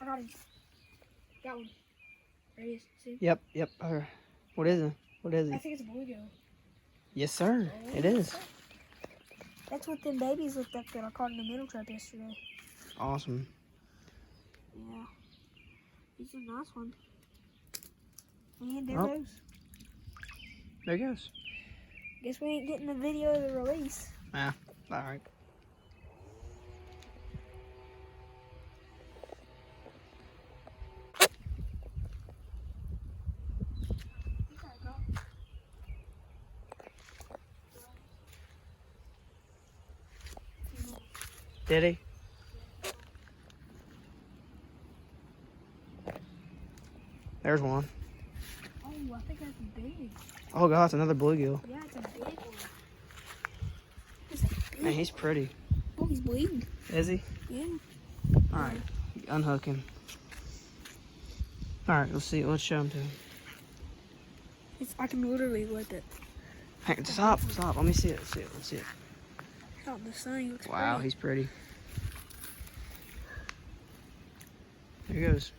I got him. Got one. There he is. See him? Yep, yep. What is it? What is I he? think it's a bluegill. Yes, sir. Oh, It is. That's what them babies looked like that I caught in the middle trap yesterday. Awesome. Yeah. He's a nice one. And there Oh. goes. There he goes. Guess we ain't getting the video of the release. All right. Did he? There's one. Oh, I think that's big. Oh god, it's another bluegill. Yeah, it's a big one. It's a big Man, he's pretty. Oh, he's bleeding. Is he? Yeah. All right, unhook him. All right, let's see. Let's show him to him. I can literally lick it. Hey, stop. Let me see it. Let's see it. Out in the sun, he looks Wow, pretty. he's pretty. There he goes.